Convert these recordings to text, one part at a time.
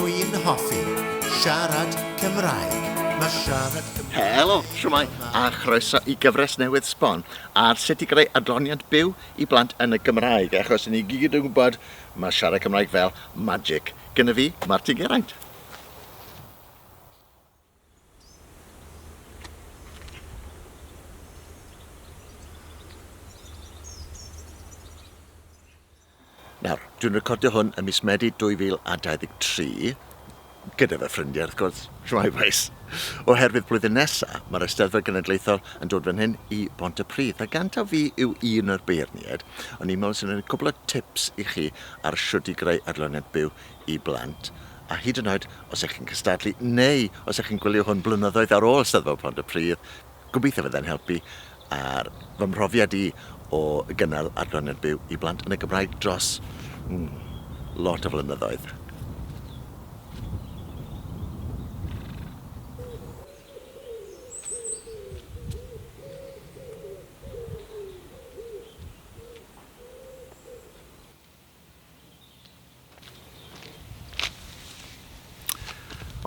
Dwi'n hoffi siarad Cymraeg. Mae siarad Cymraeg... Helo, siwmai, a chroeso i gyfres newydd sbon ar sut i greu adloniant byw i blant yn y Gymraeg, achos ni gyd yn gwybod mae siarad Cymraeg fel magic. Gyda fi, Martyn Geraint. Nawr, dwi'n recordio hwn ym mis Medi 2023, gyda fy ffrindiau, wrth gwrs, siwmai faes. Oherwydd blwyddyn nesaf, mae'r Eisteddfod Genedlaethol yn dod fan hyn i Pontypridd. A gan taw fi yw un o'r beirniaid, ond i'n meddwl sy'n gwneud cwbl o tips i chi ar sut i greu adloniant byw i blant. A hyd yn oed, os ych chi'n cystadlu, neu os ych chi'n gwylio hwn blynyddoedd ar ôl Eisteddfod Pontypridd, gobeithio fydda'n helpu ar fy mhrofiad i o gynnal adloniant byw i blant yn y Gymraeg dros lot o flynyddoedd.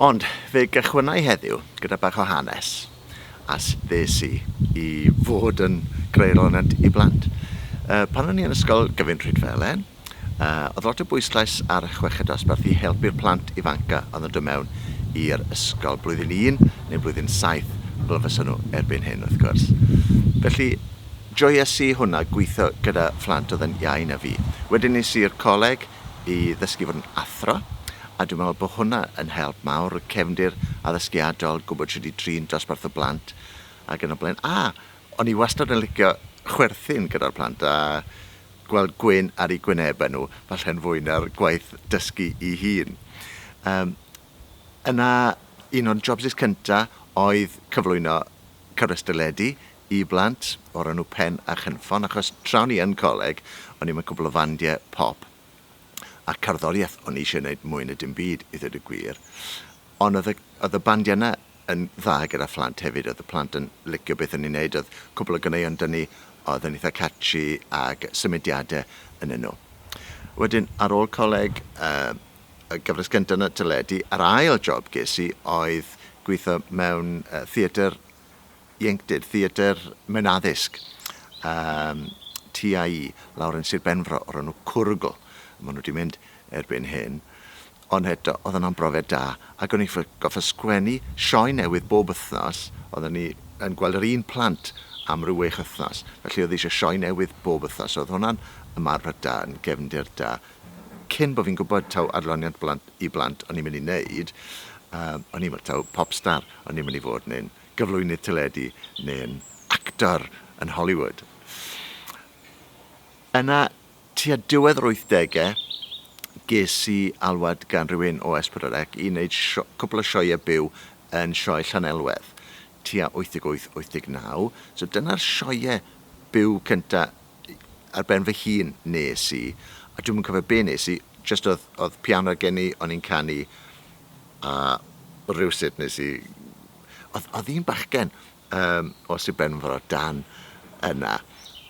Ond fe gychwynnau heddiw gyda bach o hanes a sut ddes i fod yn greu adloniant i blant. Pan o'n i yn ysgol gyfun Felen, oedd lot o bwyslais ar chweched dosbarth i helpu'r plant ifanca oedd yn dod mewn i'r ysgol blwyddyn 1 neu blwyddyn 7 fel fysa nhw erbyn hyn wrth gwrs. Felly, joies i hwnna gweithio gyda phlant oedd yn iau na fi. Wedyn nes i'r coleg i ddysgu fod yn athro, a dwi'n meddwl bod hwnna yn help mawr, cefndir addysgiadol, gwybod sydd wedi trin dosbarth y blant ac yn y blaen. O'n i wastad yn licio chwerthin gyda'r plant a gweld gwyn ar eu gwynebau nhw, falle'n fwy na'r gwaith dysgu i hun. Yna, un o'r jobsys cyntaf oedd cyflwyno cyfres dyledu i blant o'r enw Pen a Chynffon, achos trawn ni yn coleg, o'n i'n cwbl o fandiau pop. A cerddoriaeth o'n i eisiau gwneud mwy na dim byd i ddweud y gwir. Ond oedd y bandiau yna yn dda gyda phlant hefyd, oedd y plant yn licio beth o'n i'n gwneud, oedd cwbl o gyneuon dyn ni, oedd yn eitha catchy ag symudiadau yn nhw. Wedyn, ar ôl coleg, y gyfres gyntaf yn y teledu, yr ail job ges i oedd gweithio mewn theatr ieuenctid, theatr mewn addysg, TIE, lawr yn Sir Benfro, o'r enw Cwrgl. Maen nhw wedi mynd erbyn hyn, ond eto, oedd yna'n brofiad da, ac o'n i goffa sgwennu sioe newydd bob wythnos, oedden ni yn gweld yr un plant am ryw 6 wythnos, felly oedd eisiau sioe newydd bob wythnos, oedd hwnna'n ymarfer da, yn gefndir da. Cyn bod fi'n gwybod taw adloniant i blant o'n i'n mynd i wneud, o'n i'n mynd taw popstar, o'n i'n mynd i fod neu'n gyflwynydd teledu neu'n actor yn Hollywood. Yna, tua diwedd yr 80au, ges i alwad gan rhywun o S4C i wneud cwbl o sioeau byw yn sioe Llanelwedd, tua 88-89. So dyna'r sioeau byw cyntaf ar ben fy hun nes i, a dwi'n cofio be nes i, just oedd piano gen i, o'n i'n canu, a rhywsut nes i... Oedd un bachgen o Sir Benfro Dan yna,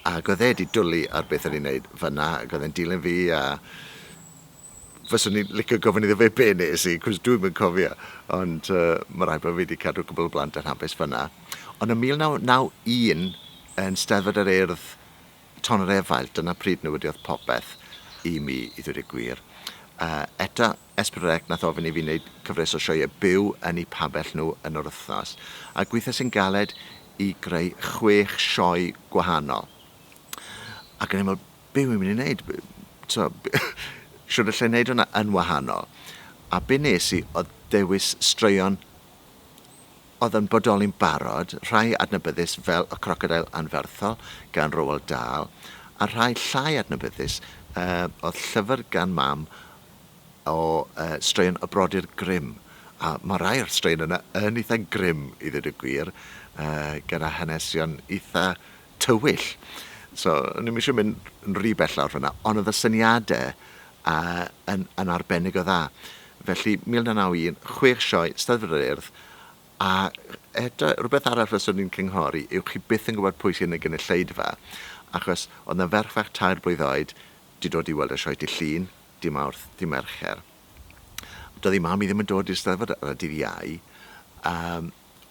ac oedd wedi dwlu ar beth o'n i'n gwneud fyna, ac oedd e'n dilyn fi, a fyswn i'n licio gofyn iddo fe be nes i, cos dwi'n mynd cofio, ond mae rhaid bod fi wedi cadw cwbl o blant yn hapus fyna. Ond yn 1991, yn Steddfod yr Urdd Ton yr Efail, dyna pryd nhw wedi oedd popeth i mi, i ddweud y gwir. Eto, S4C nath ofyn i fi wneud cyfres o sioeau byw yn eu pabell nhw yn yr wythnos, a gweithio sy'n galed i greu 6 sioe gwahanol. Ac yn ymwneud, be wy'n mynd i wneud? Siwr allai wneud hwnna yn wahanol. A be nes i oedd dewis straeon oedd yn bodoli'n barod, rhai adnabyddus fel y crocodile anferthol gan Roald Dahl, a rhai llai adnabyddus oedd llyfr gan mam o straeon y brodyr Grimm. A mae rai o'r straeon yna yn eitha grim i ddweud y gwir, gyda hanesion eitha tywyll. So, ni'n eisiau mynd yn rhy bell lawr fyna, ond oedd y syniadau yn arbennig o dda. Felly, 1991, 6 sioe, Steddfod yr Urdd, a eto, rhywbeth arall fyswn ni'n cynghori yw chi byth yn gwybod pwy sy'n y gynulleidfa, achos oedd yna ferch fach 3 blwydd oed, di dod i weld y sioe di Llun, di Mawrth, di Mercher. Doedd ei mam i ddim yn dod i'r Eisteddfod ar y dydd Iau,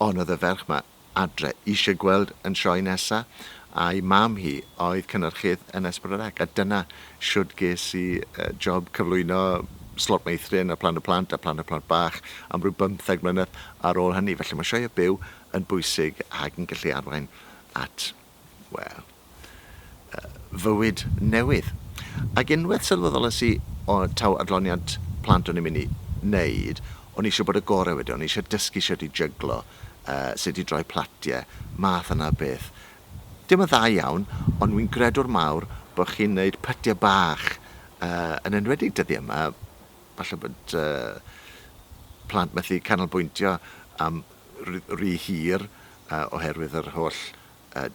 ond oedd y ferch yma adre eisiau gweld yn sioe nesaf, a'i mam hi oedd cynnyrchydd yn Esbyrreg, a dyna siwd ges i job cyflwyno slot meithrin a Plan y Plant bach am ryw 15 mlynedd ar ôl hynny. Felly mae sioe byw yn bwysig ac yn gallu arwain at, wel, fywyd newydd. Ac unwaith sylweddolais i o taw adloniant plant o'n i'n mynd i wneud, o'n i eisiau bod y gorau wedi, o'n i eisiau dysgu sut i jyglo, sut i droi platiau, math yna beth. Dim yn dda iawn, ond wy'n gredwr mawr bod chi'n gwneud pytiau bach yn enwedig dyddi yma. Falle bod plant methu canolbwyntio am rhy hir oherwydd yr holl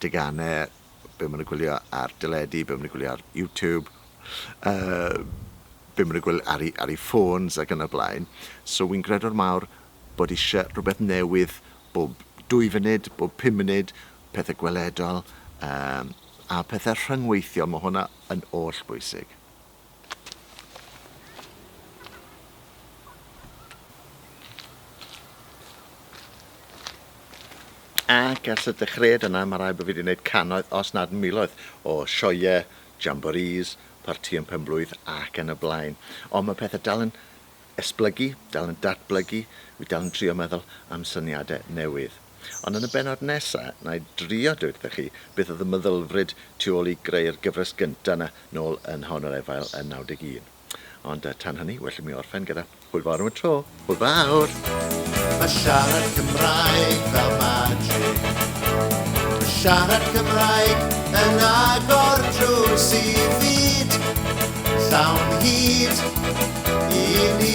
diganau, be maen nhw'n gwylio ar dyledu, be maen nhw'n gwylio ar YouTube, be maen nhw'n gwylio ar eu ffôns ac yn y blaen. So wy'n gredwr mawr bod eisiau rhywbeth newydd bob 2 funud, bob 5 munud, pethau gweledol, a pethau rhyngweithiol, mae hwnna yn oll bwysig. Ac ers y dechreuad yna, mae rhaid bod fi wedi gwneud cannoedd, os nad miloedd, o sioeau, jamborees, partïon penblwydd ac yn y blaen. Ond mae pethau dal yn esblygu, dal yn datblygu, wi dal yn trio meddwl am syniadau newydd. Ond yn y bennod nesaf, na i drio dweud wrthych chi beth oedd y meddylfryd tu ôl i greu'r gyfres gyntaf yna nôl yn Hon o'r Efail yn 91. Ond tan hynny, well i mi orffen gyda hwyl fawr am y tro. Hwyl fawr! Mae siarad Cymraeg fel magic. Mae siarad Cymraeg yn agor drws i fyd, llawn hyd i ni.